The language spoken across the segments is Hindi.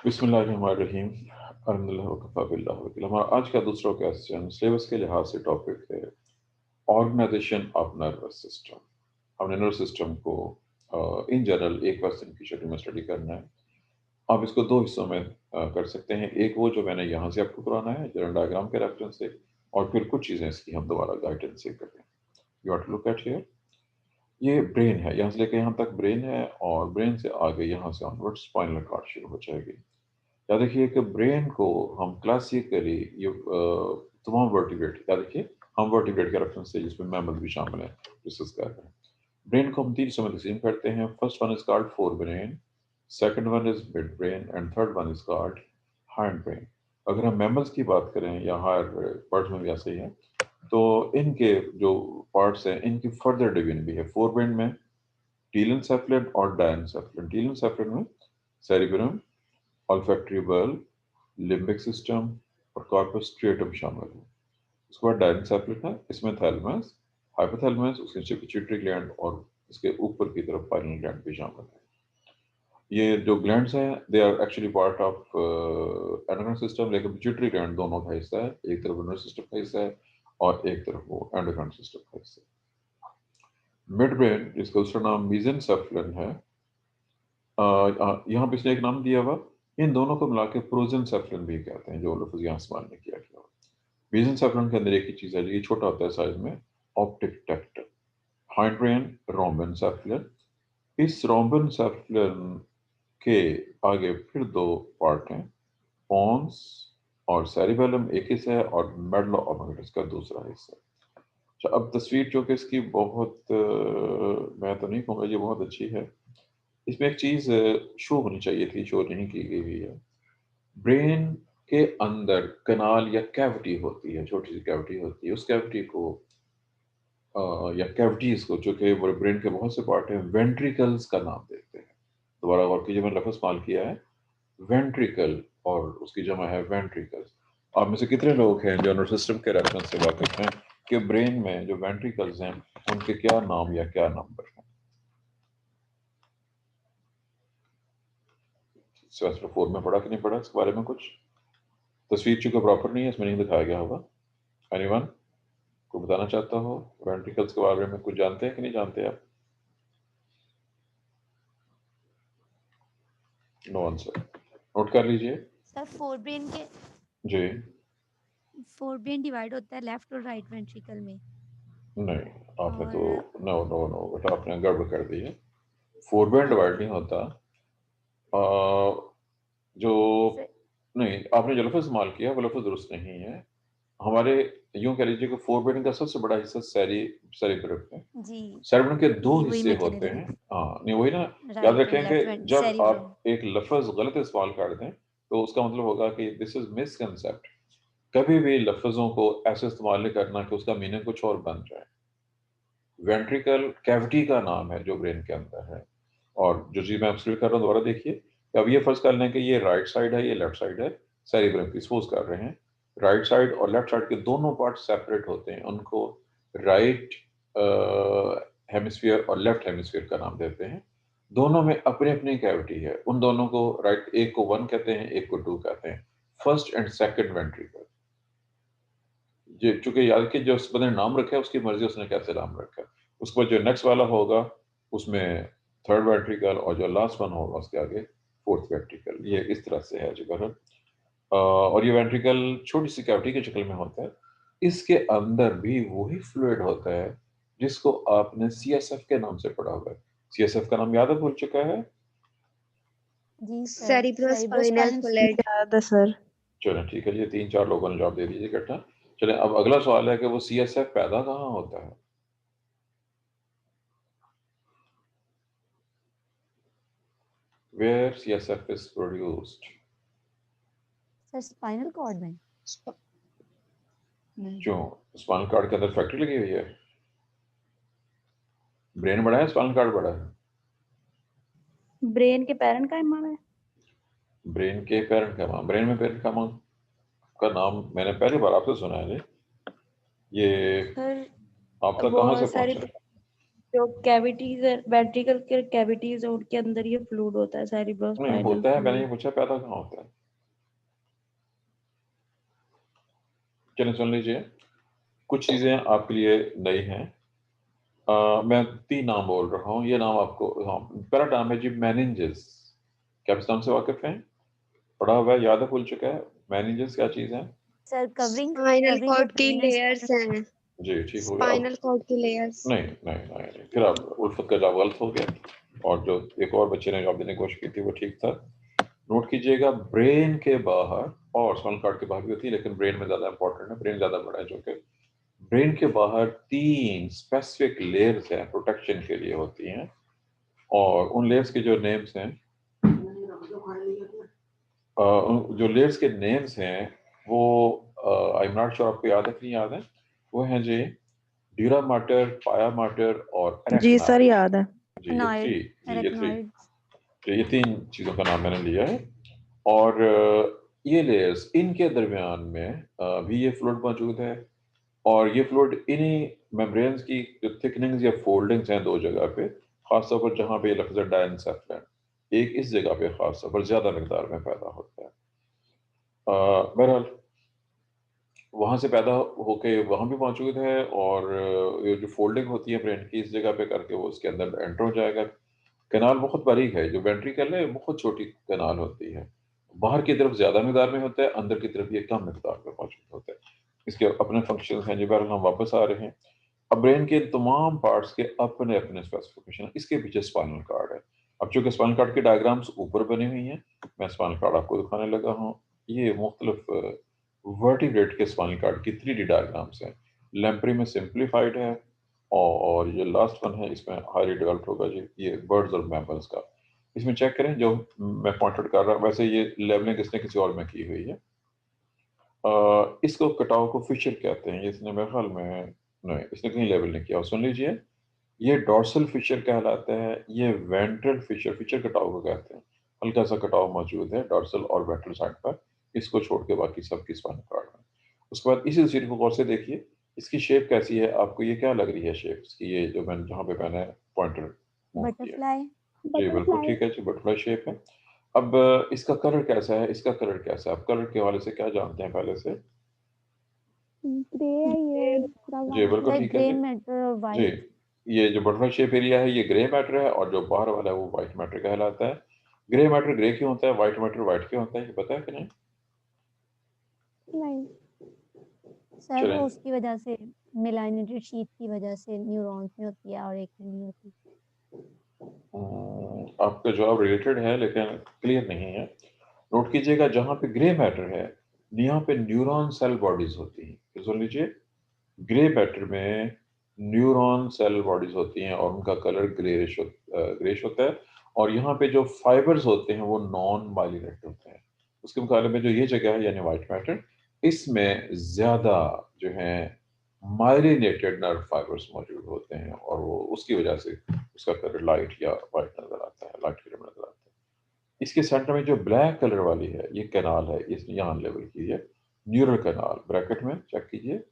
बिस्मिल्लाहिर्रहमानिर्रहीम। अल्हम्दुलिल्लाह वकफ़ा बिल्लाहि वकील। हमारा आज का दूसरा क्वेश्चन सिलेबस के लिहाज से टॉपिक है ऑर्गेनाइजेशन ऑफ नर्वस सिस्टम। हमने नर्वस सिस्टम को इन जनरल एक क्वेश्चन की शक्ल में स्टडी करना है। आप इसको दो हिस्सों में कर सकते हैं। एक वो जो मैंने यहाँ से आपको कराना है जनरल डायग्राम के रेफरेंस से, और फिर कुछ चीज़ें इसकी हम दोबारा गाइडेंस से करें। You want to look at here. ये ब्रेन है, यहाँ से लेकर यहाँ तक ब्रेन है, और ब्रेन से आगे यहाँ से ऑनवर्ड स्पाइनल कॉर्ड शुरू हो जाएगी। या देखिए कि ब्रेन को हम क्लासिकली ये तमाम वर्टिब्रेट, या देखिए हम वर्टिब्रेट के रेफरेंस से जिसमें मैमल भी शामिल है डिस्कस कर रहे हैं। ब्रेन को हम तीन हिस्सों में तकसीम करते हैं। First one is called fore brain, second one is mid brain, and third one is called hind brain. अगर हम मैमल्स की बात करें या हायर बर्ड्स में भी ऐसे ही है, तो इनके जो पार्ट्स हैं इनकी फर्दर डिवीजन भी है। फोर ब्रेन में टीलेंसेफलन और डायनेसेफलन। टीलेंसेफलन में cerebrum, olfactory bulb, limbic system और कॉर्पस स्ट्रिएटम शामिल है। उसके बाद डायनेसेफलन है, इसमें थैलेमस, हाइपोथैलेमस, उसके नीचे पिट्यूटरी ग्लैंड और इसके ऊपर की तरफ पाइनियल ग्लैंड भी शामिल है। ये जो ग्लैंड्स हैं they are actually part of endocrine system, लेकिन पिट्यूटरी ग्लैंड दोनों का हिस्सा है। एक तरफ नर्वस सिस्टम का हिस्सा है और एक तरफ वो एंडोक्राइन सिस्टम का हिस्सा है। मिड ब्रेन जिसका दूसरा नाम मेसेनसेफलन है, यहाँ पे इसने एक नाम दिया हुआ, इन दोनों को मिला के प्रोजेनसेफलन भी कहते हैं, जो लफ्ज यहाँ इस्तेमाल नहीं किया गया। मेसेनसेफलन के अंदर एक ही चीज है, ये छोटा होता है साइज में, ऑप्टिक टेक्ट। Hind brain rhombencephalon. इस रोम्बेनसेफलन के आगे फिर दो पार्ट हैं, पोन्स और सेरिबेलम एक हिस्सा है, और मेडुला ऑब्लिंगुस का दूसरा हिस्सा है। अच्छा, अब तस्वीर जो कि इसकी बहुत मैं तो नहीं कहूँगा ये बहुत अच्छी है। इसमें एक चीज शो होनी चाहिए थी, शो नहीं की गई हुई है। ब्रेन के अंदर कनाल या कैविटी होती है, छोटी सी कैविटी होती है। उस कैविटी को या कैविटीज को, जो कि ब्रेन के बहुत से पार्ट हैं, वेंट्रिकल्स का नाम देते हैं। दोबारा गौर कीजिए, मैंने लफ्ज इस्तेमाल किया है वेंट्रिकल, और उसकी जमा है वेंट्रिकल्स। आप में से कितने लोग हैं जो नर्वस सिस्टम के रेफरेंस से वाकिफ हैं कि ब्रेन में जो वेंट्रिकल्स हैं उनके क्या नाम या क्या नंबर हैं? सेमेस्टर 4 में पढ़ा कि नहीं पढ़ा इसके बारे में कुछ? तस्वीर चूंकि प्रॉपर नहीं है, इसमें नहीं दिखाया गया होगा। एनीवन को बताना चाहता हो वेंट्रिकल्स के बारे में, कुछ जानते हैं कि नहीं जानते आप? No answer. नोट कर लीजिए। सर जी। फोर ब्रेन डिवाइड होता है लेफ्ट और राइट वेंट्रिकल में। नहीं, आपने तो और नो नो नो बेटा, आपने गड़बड़ कर दी है। फोरब्रेन डिवाइड नहीं होता। आ, जो सर नहीं, आपने जो लफ्ज इस्तेमाल किया वो लफ्ज दुरुस्त नहीं है। हमारे यूं कह लीजिए कि फोरब्रेन का सबसे बड़ा हिस्सा सेरिब्रम है। जी सेरेब्रम के दो जी वही हिस्से मैं कहने होते लगी हैं। थी। हाँ, नहीं वही ना। याद राइट और रखें कि लेफ्ट वेंट जब आप सेरिब्रम। एक लफ्ज गलत इस्तेमाल कर दें तो उसका मतलब होगा कि दिस इज मिसकंसेप्ट। कभी भी लफ्जों को ऐसे इस्तेमाल नहीं करना कि उसका मीनिंग कुछ और बन जाए। वेंट्रिकल कैविटी का नाम है जो ब्रेन के अंदर है। और जो चीज मैं एक्सप्लेन कर रहा हूँ दोबारा देखिए। अब ये फर्ज कर लें कि ये राइट साइड है, ये लेफ्ट साइड है। सेरिब्रम की सपोज कर रहे हैं, राइट साइड और लेफ्ट साइड के दोनों पार्ट सेपरेट होते हैं, उनको राइट हेमिस्फीयर और लेफ्ट हेमिस्फीयर का नाम देते हैं। दोनों में अपनी अपनी कैविटी है। उन दोनों को राइट, एक को वन कहते हैं, एक को टू कहते हैं, फर्स्ट एंड सेकंड वेंट्रिकल। ये चूंकि याद कि जो उस बंदे ने नाम रखा है उसकी मर्जी, उसने कैसे नाम रखा है। उसके बाद जो नेक्स्ट वाला होगा उसमें थर्ड वेंट्रिकल, और जो लास्ट वन होगा उसके आगे फोर्थ वेंट्रिकल। ये इस तरह से है जो बहर। और ये वेंट्रिकल छोटी सी कैविटी की शक्ल में होता है। इसके अंदर भी वही फ्लूइड होता है जिसको आपने सीएसएफ के नाम से पढ़ा हुआ है। सीएसएफ का नाम याद है, भूल चुका है? जी सर सेरिब्रोस्पाइनल सेरिब्रोस्पाइनल। फ्लूइड याद है सर। चलो ठीक है, ये तीन चार लोगों ने जवाब दे दीजिए इकट्ठा। चले, अब अगला सवाल है कि वो सीएसएफ पैदा कहाँ होता है? Where CSF is produced? Sir spinal cord में। क्यों? स्पाइनल कार्ड के अंदर फैक्ट्री लगी हुई है? ब्रेन बड़ा है, स्पाइनल कार्ड बड़ा है? ब्रेन के पैरेंट का इमाम है। ब्रेन के पेरेंट का नाम, ब्रेन में पेरेंट का नाम मैंने पहली बार आपसे सुना है। ये सर आप तक वो कहाँ से सारी पहुंचा? जो कैविटीज है, वेंट्रिकल के कैविटीज है, उनके अंदर ये फ्लूइड होता है, नहीं सेरिब्रोस्पाइनल होता है, मैंने फ्लूइड। ये पूछा पैदा कहाँ होता है। चलिए सुन लीजिए, कुछ चीजें आपके लिए नई हैं। मैं 3 नाम बोल रहा हूँ, ये नाम आपको, हाँ, पहला नाम है जी मेनिंजेस। क्या आप इस नाम से वाकिफ हैं? पढ़ा हुआ है, याद है, भूल चुका है? मेनिंजेस क्या चीज है? Sir covering spinal covering cord of की ब्रेन एंड लेयर्स स्पाइनल। हैं। जी ठीक हो गया। अब स्पाइनल कॉर्ड की लेयर्स। नहीं नहीं नहीं नहीं, फिर आप उल्फत का जवाब गलत हो गया, और जो एक और बच्चे ने जवाब देने की कोशिश की थी वो ठीक था। नोट कीजिएगा, ब्रेन के बाहर, और स्पाइनल कॉर्ड के बाहर भी होती है लेकिन ब्रेन में ज्यादा इंपॉर्टेंट है, ब्रेन ज्यादा बड़ा है, जो कि ब्रेन के बाहर 3 स्पेसिफिक लेयर्स हैं, प्रोटेक्शन के लिए होती हैं। और उन लेयर्स के जो नेम्स हैं, जो लेयर्स के नेम्स हैं वो, आई एम नॉट श्योर आपको याद है कि नहीं याद है। वो हैं जी ड्यूरा माटर, पाया माटर और जी सर, अरेक्नॉइड। याद है। जी ये थ्री, एरेक्नॉइड जी ये थ्री, एरेक्नॉइड्स। ये 3 चीज़ों का नाम मैंने लिया है। और ये लेयर्स, इनके दरमियान में भी ये फ्लूइड मौजूद है, और ये फ्लूइड इन्हीं मेम्ब्रेन्स की जो थिकनिंग्स या फोल्डिंग्स हैं 2 जगह पे, खासतौर पर जहाँ पे ये लफ्ज़ है डायनसेफ्लन, एक इस जगह पे खासतौर पर ज़्यादा मिकदार में पैदा होता है। बहरहाल वहाँ से पैदा होके वहाँ भी मौजूद है, और ये जो फोल्डिंग होती है ब्रेन की, इस जगह पे करके वो उसके अंदर एंटर हो जाएगा। कनाल बहुत बारीक है, जो वेंट्रिकल है बहुत छोटी कनाल होती है, बाहर की तरफ ज्यादा मिकदार में होता है, अंदर की तरफ ये कम मिकदार में मौजूद होता है। इसके अपने फंक्शन हैं जी। बहरहाल हम वापस आ रहे हैं। अब ब्रेन के तमाम पार्ट्स के अपने अपने स्पेसिफिकेशन है, इसके पीछे स्पाइनल कार्ड है। अब चूंकि स्पाइनल कार्ड की डायग्राम्स ऊपर बनी हुई हैं, मैं स्पाइनल कार्ड आपको दिखाने लगा हूँ। ये मुख्तलिफ वर्टिब्रेट के स्पाइनल कार्ड की 3D डायग्राम्स हैं। लैम्प्री में सिंप्लीफाइड है, और ये लास्ट वन है, इसमें हाईली डेवलप्ड होगा जी, ये बर्ड्स और मैमल्स का। इसमें चेक करें, जो मैं पॉइंट आउट कर रहा हूँ, वैसे ये लेवलिंग इसने किसी और में की हुई है। इसको कटाव को फिशर कहते हैं, इसने मेरे ख्याल में, नहीं इसने कहीं लेवल नहीं किया। सुन लीजिए, ये डॉर्सल फिशर कहलाता है, ये वेंट्रल फिशर, फिशर कटाव को कहते हैं। हल्का सा कटाव मौजूद है डॉर्सल और वेंट्रल साइड पर, इसको छोड़ के बाकी सब की स्पाइनल कार्ड में। उसके बाद इसी तस्वीर को गौर से देखिए, इसकी शेप कैसी है, आपको ये क्या लग रही है शेप इसकी, ये जो मैंने जहाँ पे मैंने पॉइंटर मूव किया है। बटरफ्लाई। जी बिल्कुल ठीक है जी, बटरफ्लाई शेप है। अब इसका कलर कैसा है, इसका कलर कैसा है, आप कलर के हवाले से क्या जानते हैं पहले से? ग्रे है ये पूरा जी बिल्कुल लाइक ठीक है ग्रे जी। मैटर और जी, वाइट। ये जो बटरफ्लाई शेप एरिया है ये ग्रे मैटर है, और जो बाहर वाला है वो व्हाइट मैटर कहलाता है। ग्रे मैटर ग्रे क्यों होता है, व्हाइट मैटर व्हाइट क्यों होता है, ये पता है कि नहीं? नहीं सर, चलें, वो उसकी वजह से मेलानिटेड शीथ की वजह से न्यूरॉन्स में होती है और एक में नहीं होती। आपका जवाब रिलेटेड है लेकिन क्लियर नहीं है। नोट कीजिएगा, जहाँ पे ग्रे मैटर है यहाँ पे न्यूरॉन सेल बॉडीज होती हैं। तो सुन लीजिए, ग्रे मैटर में न्यूरॉन सेल बॉडीज होती हैं और उनका कलर ग्रेश होता है, और यहाँ पे जो फाइबर्स होते हैं वो नॉन माइलिनेटेड होते हैं। उसके मुकाबले में जो ये जगह है यानी व्हाइट मैटर, इसमें ज्यादा जो है माइलिनेटेड नर्व फाइबर्स मौजूद होते हैं, और वो उसकी वजह से उसका कलर लाइट या वाइट नजर आता है, लाइट कलर में नजर आता है। इसके सेंटर में जो ब्लैक कलर वाली है ये कैनाल है, इसने यहाँ लेवल की है, न्यूरल कैनाल, ब्रैकेट में चेक कीजिए,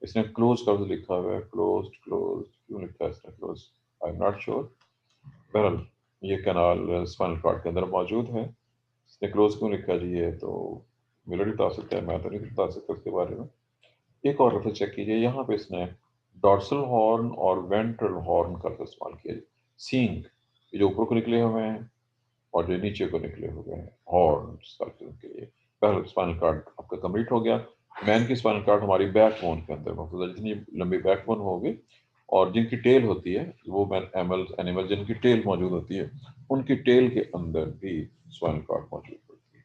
इसने क्लोज कर्व लिखा हुआ है, क्लोज क्लोज क्यों लिखा है इसने close, I am not sure. बहरहाल ये कैनाल स्पाइनल कॉर्ड के अंदर मौजूद है। इसने क्लोज क्यों लिखा जी, ये तो मिलर ही बता सकता है, मैं तो नहीं बता सकता उसके बारे में। एक और रेफर चेक कीजिए, यहाँ पे इसने डॉर्सल हॉर्न और वेंट्रल हॉर्न का इस्तेमाल किया। सींग ये जो ऊपर को निकले हुए हैं और जो नीचे को निकले हुए हैं हॉर्न के लिए। पहला स्पाइनल कार्ड आपका कंप्लीट हो गया। मैन की स्पाइनल कार्ड हमारी बैकबोन के अंदर मौजूद है, जितनी लंबी बैकबोन होगी और जिनकी टेल होती है, वो मैन एनिमल जिनकी टेल मौजूद होती है, उनकी टेल के अंदर भी स्पाइनल कार्ड मौजूद होती है।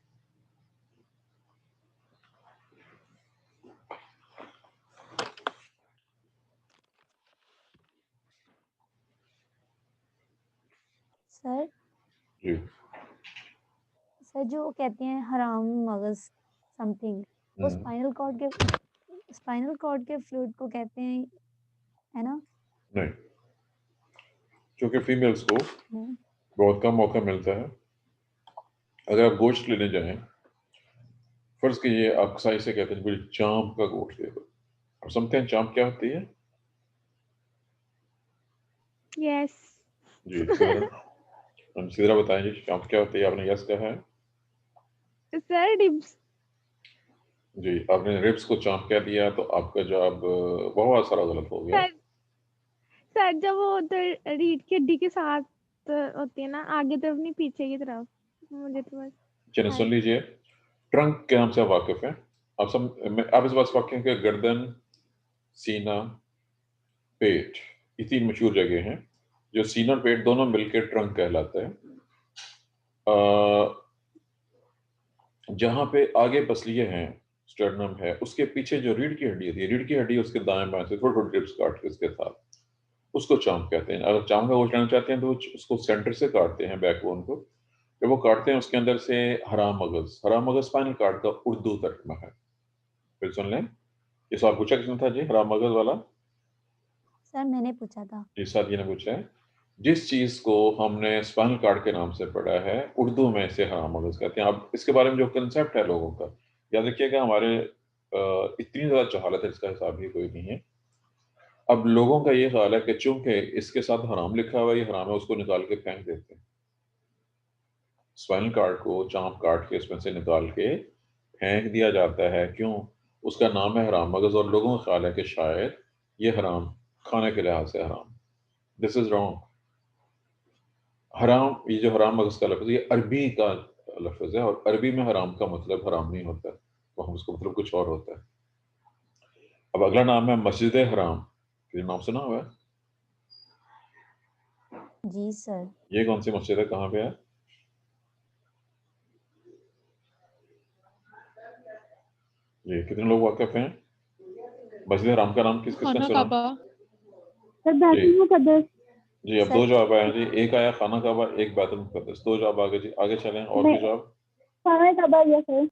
सर जी सर जो कहते हैं हराम मगज समथिंग, वो हम्म, स्पाइनल कॉर्ड के फ्लूइड को कहते हैं, है ना? नहीं, क्योंकि फीमेल्स को नहीं। बहुत कम मौका मिलता है। अगर आप गोश्त लेने जाएं, फर्ज कीजिए आप कसाई से कहते हैं मुझे चांप का गोश्त दे दो, और समझते हैं चांप क्या होती है? यस जी सीधा बताएं जी, चांप क्या होती है? आपने यस कहा है सर डिप्स। जी, आपने रिब्स को चांप कह दिया, तो आपका जवाब बहुत सारा गलत हो गया। सर सर जब वो उधर रीढ़ की हड्डी के साथ होती है ना, आगे तरफ नहीं पीछे की तरफ, मुझे तो बस चलिए सुन लीजिए, ट्रंक के नाम से आप वाकिफ हैं। आप इस बात से वाकिफ हैं कि गर्दन, सीना, पेट, ये तीन मशहूर जगह हैं। जो सीना और पेट दोनों मिलकर ट्रंक कहलाते हैं। जहां पे आगे पसलियां हैं, स्टर्नम है, उसके पीछे जो रीढ़ की हड्डी होती है, रीढ़ की हड्डी उसके दाएं बाएं से थोड़े थोड़े ड्रिप्स काट के उसके साथ, उसको चांप कहते हैं। अगर चांप का गोश्त लेना चाहते हैं तो उसको सेंटर से काटते हैं, बैकबोन को। जब वो काटते हैं उसके अंदर से हराम मगज स्पाइनल कार्ड का उर्दू तर्जमा है। फिर सुन लें, ये सवाल पूछा किसने था जी, हराम मगज वाला? सर मैंने पूछा था। जी साथ ये ने पूछा है। जिस चीज को हमने स्पाइनल कार्ड के नाम से पढ़ा है, उर्दू में इसे हराम मगज कहते हैं। अब इसके बारे में जो कंसेप्ट है लोगों का, याद रखिएगा, हमारे इतनी ज्यादा जहालत है, इसका हिसाब ही कोई नहीं है। अब लोगों का ये ख्याल है कि चूंकि इसके साथ हराम लिखा हुआ है, ये हराम है, उसको निकाल के फेंक देते हैं। स्पाइनल कार्ड को चांप काट के उसमें से निकाल के फेंक दिया जाता है। क्यों? उसका नाम है हराम मगज, और लोगों का ख्याल है कि शायद ये हराम खाने के लिहाज से हराम। This is wrong. हराम, ये जो हराम मगज का लफ्ज, ये अरबी का लफ्ज है, और अरबी में हराम का मतलब हराम नहीं होता, वहाँ उसका मतलब कुछ और होता है। अब अगला नाम है मस्जिद हराम। ये नाम सुना हुआ है? जी सर। ये कौन सी मस्जिद है, कहाँ पे है? ये कितने लोग वाकिफ हैं? मस्जिद हराम का नाम किस किसने खाना सुना? काबा। सर जी बैतुल मुकद्दस। जी, अब दो सर जवाब आए हैं जी, एक आया खाना काबा, एक बैतुल मुकद्दस। दो जवाब आगे जी, आगे चलें। और मैं भी जवाब? खाना काबा या सर।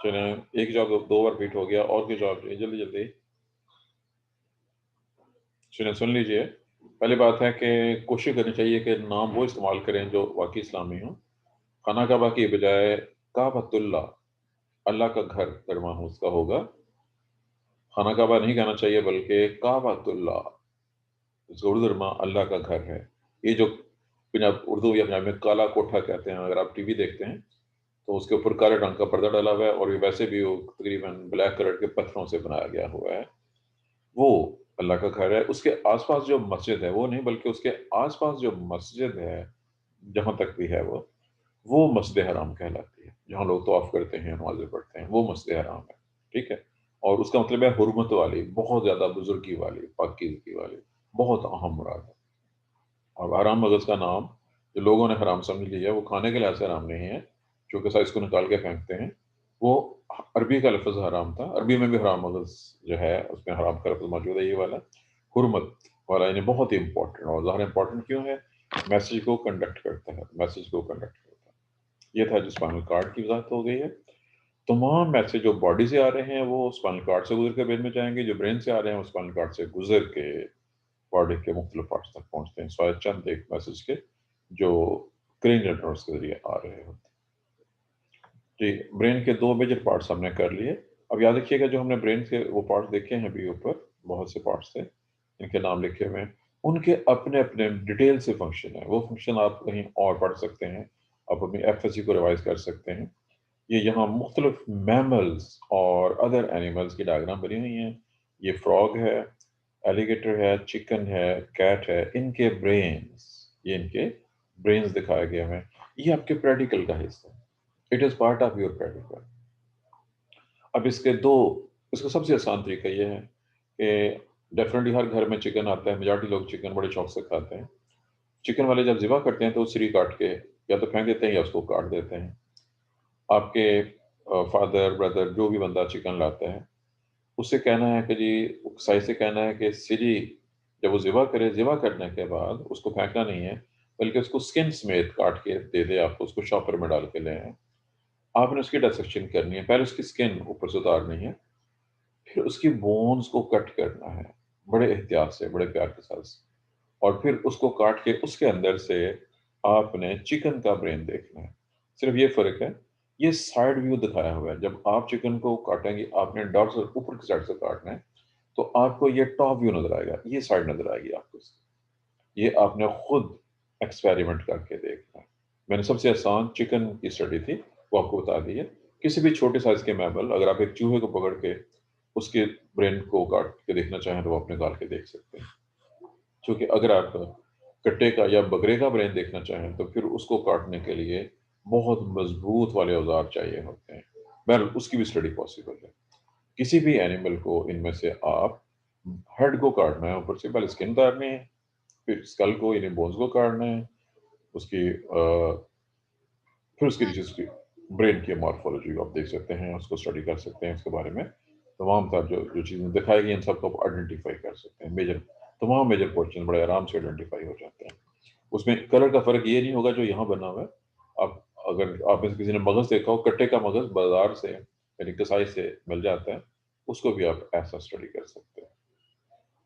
चलें, एक जवाब दो बार रिपीट हो गया, और भी जवाब चाहिए, जल्दी जल्दी। सुनिए, सुन लीजिए। पहली बात है कि कोशिश करनी चाहिए कि नाम वो इस्तेमाल करें जो वाकई इस्लामी हो। खाना काबा की बजाय काबतुल्ला, अल्लाह का घर तर्जमा हो उसका होगा। खाना काबा नहीं कहना चाहिए, बल्कि काबतुल्ला, इसका उर्दू तर्जमा अल्लाह का घर है। ये जो पंजाब उर्दू या पंजाबी में काला कोठा कहते हैं, अगर आप टीवी देखते हैं तो उसके ऊपर काले रंग का पर्दा डाला हुआ है, और ये वैसे भी वो तकरीबन ब्लैक कलर के पत्थरों से बनाया गया हुआ है। वो अल्लाह का घर है। उसके आसपास जो मस्जिद है, वो नहीं, बल्कि उसके आसपास जो मस्जिद है, जहां तक भी है, वो मस्जिद हराम कहलाती है। जहां लोग तवाफ करते हैं, नमाजें पढ़ते हैं, वो मस्जिद हराम है। ठीक है? और उसका मतलब है हुर्मत वाली, बहुत ज्यादा बुजुर्गी वाली, पाकीज़गी वाली, बहुत अहम मुराद है। और हराम मगज का नाम जो लोगों ने हराम समझ लिया, वो खाने के लिहाज से हराम नहीं है, क्योंकि साइज को निकाल के फेंकते हैं। वो अरबी का लफ्ज हराम था। अरबी में भी हराम मगज जो है, उसमें हराम का लफ्ज मौजूद है, ये वाला हुर्मत वाला, यानी बहुत ही इंपॉर्टेंट। और ज़ाहिर इंपॉर्टेंट क्यों है? मैसेज को कंडक्ट करता है, मैसेज को कंडक्ट करता है। ये था जो स्पाइनल कार्ड की वजाहत हो गई है। तमाम मैसेज जो बॉडी से आ रहे हैं वो स्पाइनल कार्ड से गुजर के ब्रेन में जाएंगे, जो ब्रेन से आ रहे हैं वो स्पाइनल कार्ड से गुजर के बॉडी के मुख्तलिफ पार्ट्स तक पहुंचते हैं, स्वाय चंद एक मैसेज के जो क्रेनियल नर्व्स के जरिए आ रहे होते हैं। जी, ब्रेन के दो मेजर पार्ट्स हमने कर लिए। अब याद रखिएगा, जो हमने ब्रेन के वो पार्ट्स देखे हैं अभी ऊपर, बहुत से पार्ट्स थे, इनके नाम लिखे हुए हैं, उनके अपने अपने डिटेल से फंक्शन है। वो फंक्शन आप कहीं और पढ़ सकते हैं, आप अपनी एफएससी को रिवाइज कर सकते हैं। ये यहाँ मुख्तलिफ मैमल्स और अदर एनिमल्स की डायग्राम बनी हुई हैं। ये फ्रॉग है, एलिगेटर है, चिकन है, कैट है, इनके ब्रेन्स, ये इनके ब्रेन्स दिखाए गए हैं। ये आपके प्रैक्टिकल का हिस्सा है, it is part of your practical. अब इसका सबसे आसान तरीका ये है कि डेफिनेटली हर घर में चिकन आता है, मेजॉरिटी लोग चिकन बड़े शौक से खाते हैं। चिकन वाले जब ज़िबा करते हैं तो सिरी काट के या तो फेंक देते हैं या उसको काट देते हैं। आपके फादर ब्रदर जो भी बंदा चिकन लाता है, उससे कहना है कि जी, साई से कहना है कि सिरी जब वो ज़िबा करे, ज़िबा करने के बाद उसको फेंकना नहीं है, बल्कि उसको स्किन समेत काट के दे दे आपको, उसको शॉपर में डाल के ले आए। आपने उसकी डिसेक्शन करनी है, पहले उसकी स्किन ऊपर से उतारनी है, फिर उसकी बोन्स को कट करना है बड़े एहतियात से, बड़े प्यार के साथ, और फिर उसको काट के उसके अंदर से आपने चिकन का ब्रेन देखना है। सिर्फ ये फ़र्क है, ये साइड व्यू दिखाया हुआ है। जब आप चिकन को काटेंगे, आपने डॉर्सल ऊपर की साइड से काटना है, तो आपको ये टॉप व्यू नजर आएगा, ये साइड नजर आएगी आपको इसकी। ये आपने खुद एक्सपेरिमेंट करके देखना है। मैंने सबसे आसान चिकन की स्टडी थी, वो आपको बता दी है। किसी भी छोटे साइज के मैमल, अगर आप एक चूहे को पकड़ के उसके ब्रेन को काट के देखना चाहें तो वो अपने गाल के देख सकते हैं। क्योंकि अगर आप कट्टे का या बकरे का ब्रेन देखना चाहें तो फिर उसको काटने के लिए बहुत मजबूत वाले औजार चाहिए होते हैं। बहरहाल उसकी भी स्टडी पॉसिबल है। किसी भी एनिमल को इनमें से आप हेड को काटना है, ऊपर से पहले स्किन उतारनी है, फिर स्कल को यानी बोन्स को काटना है, उसकी फिर उसके नीचे उसकी ब्रेन की मॉर्फोलॉजी आप देख सकते हैं, उसको स्टडी कर सकते हैं, उसके बारे में तमाम तरह जो जो चीज़ें दिखाई गई इन सबको आप आइडेंटिफाई कर सकते हैं। तमाम मेजर क्वेश्चन बड़े आराम से आइडेंटिफाई हो जाते हैं। उसमें कलर का फर्क ये नहीं होगा जो यहाँ बना हुआ है। आप अगर आप में से किसी ने मगज देखा हो, कट्टे का मगज बाजार से यानी कसाई से मिल जाता है, उसको भी आप ऐसा स्टडी कर सकते हैं।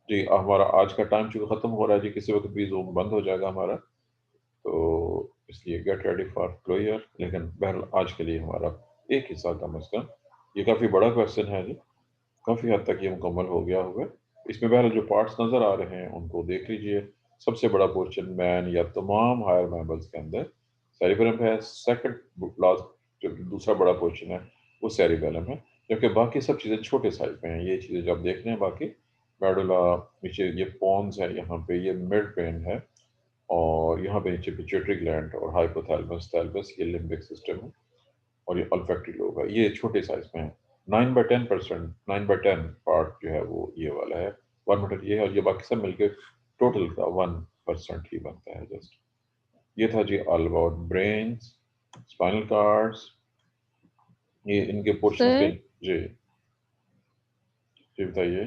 जी, हमारा आज का टाइम चूंकि खत्म हो रहा है जी, किसी वक्त भी जूम बंद हो जाएगा हमारा, तो इसलिए गेट रेडी फॉर क्लोजर। लेकिन बहरहाल आज के लिए हमारा एक हिस्सा कम अज कम, ये काफ़ी बड़ा क्वेश्चन है जी, काफ़ी हद तक ये मुकम्मल हो गया हुआ है। इसमें बहरहाल जो पार्ट्स नज़र आ रहे हैं उनको देख लीजिए। सबसे बड़ा पोर्शन मैन या तमाम हायर मैमल्स के अंदर सेरिबेलम है। सेकंड लास्ट जो दूसरा बड़ा पोर्शन है वो सेरिबेलम है, जबकि बाकी सब चीज़ें छोटे साइज में हैं। ये चीज़ें जो आप देख रहे हैं बाकी मेडुला, नीचे ये पॉन्स है, यहाँ पे ये मिड ब्रेन है, और यहाँ पे नीचे पिट्यूटरी ग्लैंड और हाइपोथैलेमस थैलेमस, ये लिम्बिक सिस्टम है, और ये ऑल्फैक्टरी लोब है। ये छोटे साइज में है। 9/10 पार्ट जो है वो ये वाला है, 1/10 ये है, और ये बाकी सब मिलके टोटल का 1% ही बनता है जस्ट। ये था जी all about brains, spinal cords, ये इनके पोर्शन के। सर जी जी बताइए।